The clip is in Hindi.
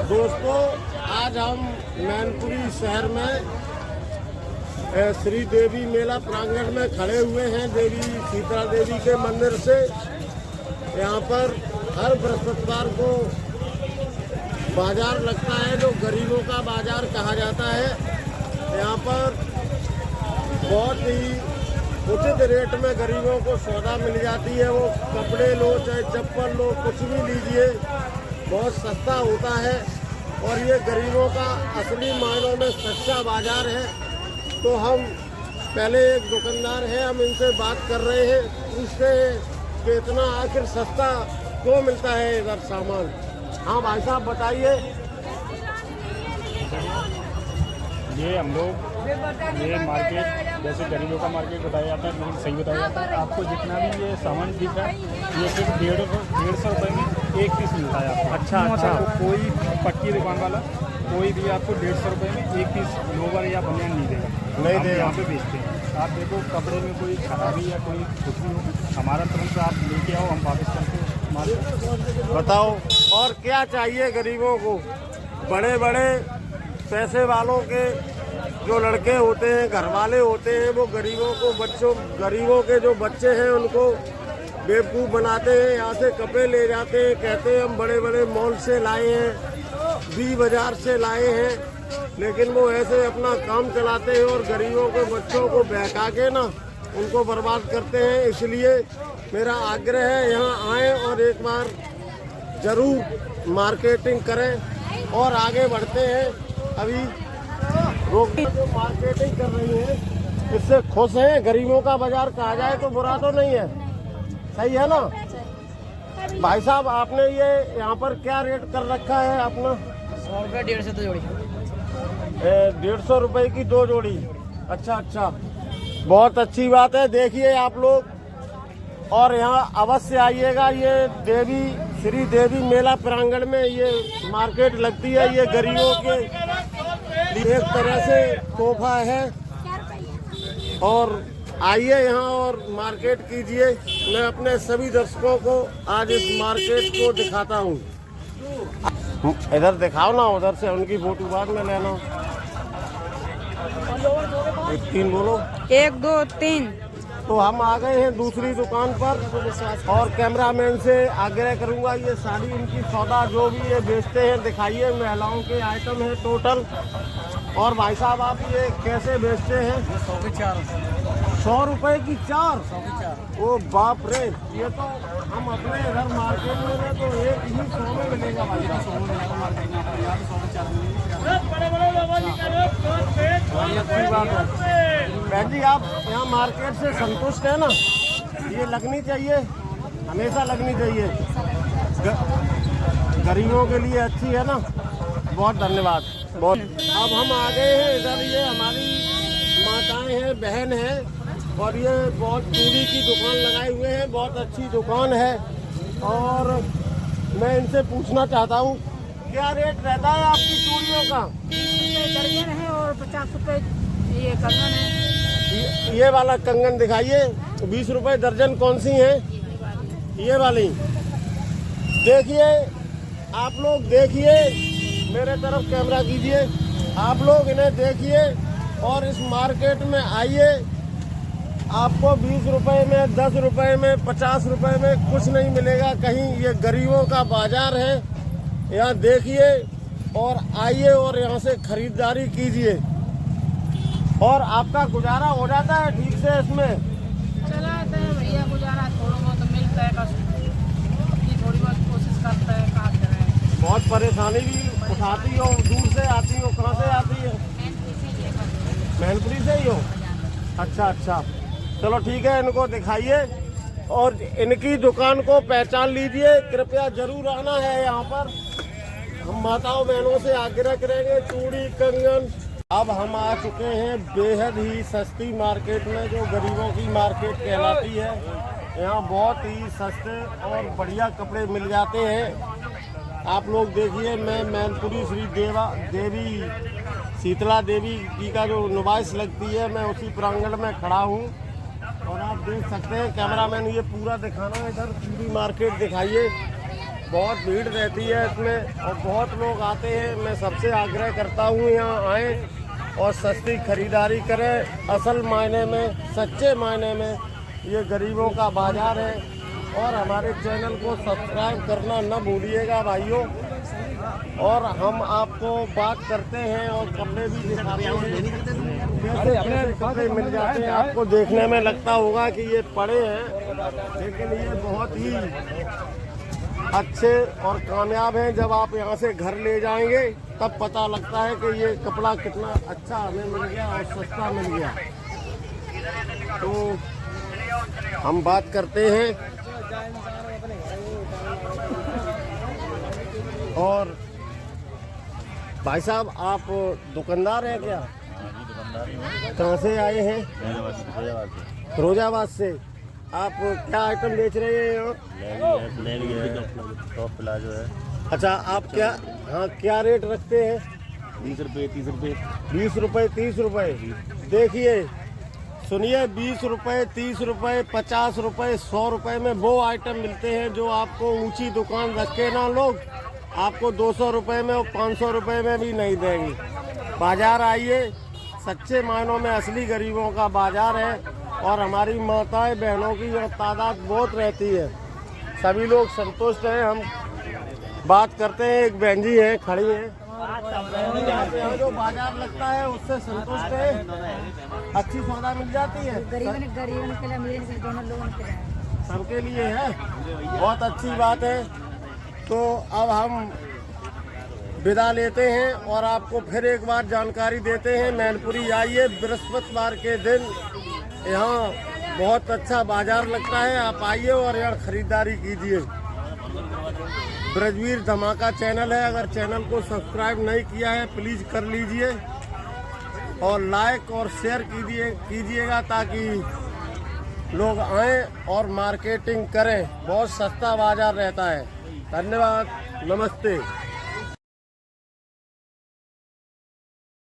दोस्तों, आज हम मैनपुरी शहर में श्री देवी मेला प्रांगण में खड़े हुए हैं। देवी शीतला देवी के मंदिर से यहाँ पर हर बृहस्पतिवार को बाजार लगता है, जो गरीबों का बाजार कहा जाता है। यहाँ पर बहुत ही उचित रेट में गरीबों को सौदा मिल जाती है। वो कपड़े लो चाहे चप्पल लो, कुछ भी लीजिए, बहुत सस्ता होता है। और ये गरीबों का असली मायनों में सच्चा बाजार है। तो हम पहले एक दुकानदार है, हम इनसे बात कर रहे हैं, पूछते हैं कि इतना आखिर सस्ता क्यों मिलता है इधर सामान। हाँ भाई साहब बताइए। ये हम लोग ये मार्केट जैसे गरीबों का मार्केट बताया जाता है, बिल्कुल सही बताया जाता है। आपको जितना भी ये सामान दिख रहा है ये सिर्फ 150 रुपये में एक पीस मिलता है आपको। अच्छा। कोई पक्की दुकान वाला कोई भी आपको 150 रुपये में एक पीस लोवर या बनियान नहीं देगा। यहाँ पे बेचते हैं। आप देखो कपड़े में कोई खराबी या कोई कुछ भी हो, हमारा तुरंत आप लेके आओ, हम वापस करके माल बताओ। और क्या चाहिए गरीबों को? बड़े बड़े पैसे वालों के जो लड़के होते हैं, घर वाले होते हैं, वो गरीबों के जो बच्चे हैं उनको बेवकूफ़ बनाते हैं। यहाँ से कपड़े ले जाते हैं, कहते हैं हम बड़े बड़े मॉल से लाए हैं, बी बाजार से लाए हैं, लेकिन वो ऐसे अपना काम चलाते हैं और गरीबों के बच्चों को बहका के ना उनको बर्बाद करते हैं। इसलिए मेरा आग्रह है, यहाँ आएँ और एक बार ज़रूर मार्केटिंग करें और आगे बढ़ते हैं। अभी लोग जो मार्केटिंग कर रही है इससे खुश हैं। गरीबों का बाजार कहा जाए तो बुरा तो नहीं है, सही है ना भाई साहब? आपने ये यहाँ पर क्या रेट कर रखा है अपना? 100 रुपये 150 तो जोड़ी। 150 रुपये की 2 जोड़ी। अच्छा, बहुत अच्छी बात है। देखिए आप लोग, और यहाँ अवश्य आइएगा। ये श्री देवी मेला प्रांगण में ये मार्केट लगती है। ये गरीबों के एक तरह से तोहफा है। और आइए यहाँ और मार्केट कीजिए। मैं अपने सभी दर्शकों को आज इस मार्केट को दिखाता हूँ। इधर दिखाओ ना, उधर से उनकी फोटो बाद में लेना। 1 3 बोलो। 1 2 3। तो हम आ गए हैं दूसरी दुकान पर और कैमरामैन से आग्रह करूंगा, ये साड़ी इनकी सौदा जो भी ये बेचते हैं दिखाइए। महिलाओं के आइटम है टोटल। और भाई साहब आप ये कैसे बेचते हैं? 100 के 4। 100 रुपए की 4? 100 के 4। ओ बाप रे, ये तो हम अपने इधर मार्केट में तो एक ही 100 में मिलेगा भाई साहब। 100 में मिलेगा मार्केट में, पर यहाँ 100 के 4 मिलेगा। अच्छी बात है। बहन जी आप यहाँ मार्केट से संतुष्ट है ना? ये लगनी चाहिए, हमेशा लगनी चाहिए, गरीबों के लिए अच्छी है ना। बहुत धन्यवाद। बहुत। अब हम आ गए हैं इधर, ये हमारी माताएं हैं, बहन है, और ये बहुत चूड़ी की दुकान लगाए हुए हैं। बहुत अच्छी दुकान है। और मैं इनसे पूछना चाहता हूँ क्या रेट रहता है आपकी चूड़ियों का? 20 रुपये दर्जन है और 50 रुपये ये कंगन है। ये वाला कंगन दिखाइए। 20 रुपये दर्जन। कौन सी है? ये वाली। देखिए आप लोग, देखिए मेरे तरफ कैमरा कीजिए। आप लोग इन्हें देखिए और इस मार्केट में आइए। आपको 20 रुपये में, 10 रुपये में, 50 रुपये में कुछ नहीं मिलेगा कहीं। ये गरीबों का बाजार है। यहाँ देखिए और आइए और यहाँ से खरीदारी कीजिए और आपका गुजारा हो जाता है ठीक से। इसमें चलाते हैं भैया, गुजारा थोड़ा बहुत मिलता है, अपनी थोड़ी बहुत कोशिश करता है। कहाँ करें, बहुत परेशानी भी उठाती हो, दूर से आती हो? कहाँ से आती है? मैनपुरी से ही हो? अच्छा, चलो ठीक है, इनको दिखाइए और इनकी दुकान को पहचान लीजिए। कृपया जरूर आना है यहाँ पर। हम माताओं बहनों से आग्रह करेंगे, चूड़ी कंगन। अब हम आ चुके हैं बेहद ही सस्ती मार्केट में, जो गरीबों की मार्केट कहलाती है। यहाँ बहुत ही सस्ते और बढ़िया कपड़े मिल जाते हैं। आप लोग देखिए, मैं मैनपुरी श्री देवी शीतला देवी जी का जो नुमाइश लगती है, मैं उसी प्रांगण में खड़ा हूँ। और आप देख सकते हैं, कैमरामैन ये पूरा दिखाना है, इधर पूरी मार्केट दिखाइए। बहुत भीड़ रहती है इसमें और बहुत लोग आते हैं। मैं सबसे आग्रह करता हूँ यहाँ आएँ और सस्ती खरीदारी करें। असल मायने में, सच्चे मायने में ये गरीबों का बाजार है। और हमारे चैनल को सब्सक्राइब करना न भूलिएगा भाइयों। और हम आपको बात करते हैं और कपड़े भी दिखाते हैं। कपड़े मिल जाते हैं, आपको देखने में लगता होगा कि ये पड़े हैं, लेकिन ये बहुत ही अच्छे और कामयाब हैं। जब आप यहाँ से घर ले जाएंगे तब पता लगता है कि ये कपड़ा कितना अच्छा हमें मिल गया और सस्ता मिल गया। तो हम बात करते हैं। और भाई साहब, आप दुकानदार हैं क्या? कहाँ से आए हैं? फिरोजाबाद से। आप क्या आइटम बेच रहे हैं यहाँ? टॉप प्लाजो है। अच्छा, आप क्या, हाँ, क्या रेट रखते हैं? 20 रुपये 30 रुपये। 20 रुपये 30 रुपये। देखिए, सुनिए, 20 रुपये 30 रुपये 50 रुपये 100 रुपये में वो आइटम मिलते हैं जो आपको ऊंची दुकान रखे ना लोग आपको 200 रुपये में और 500 रुपये में भी नहीं देंगे। बाजार आइए, सच्चे मायनों में असली गरीबों का बाजार है। और हमारी माताएं बहनों की तादाद बहुत रहती है। सभी लोग संतुष्ट हैं। हम बात करते हैं, एक बहन जी हैं, खड़ी हैं। यहाँ जो बाजार लगता है उससे संतुष्ट है? अच्छी सौदा मिल जाती है? गरीबों के लिए, अमीर के लिए, दोनों लोगों के लिए, सबके लिए है। बहुत अच्छी बात है। तो अब हम विदा लेते हैं और आपको फिर एक बार जानकारी देते हैं। मैनपुरी आइए, बृहस्पतिवार के दिन यहाँ बहुत अच्छा बाजार लगता है। आप आइए और यहाँ खरीदारी कीजिए। ब्रजवीर धमाका चैनल है, अगर चैनल को सब्सक्राइब नहीं किया है प्लीज़ कर लीजिए और लाइक और शेयर कीजिएगा ताकि लोग आएँ और मार्केटिंग करें। बहुत सस्ता बाजार रहता है। धन्यवाद, नमस्ते।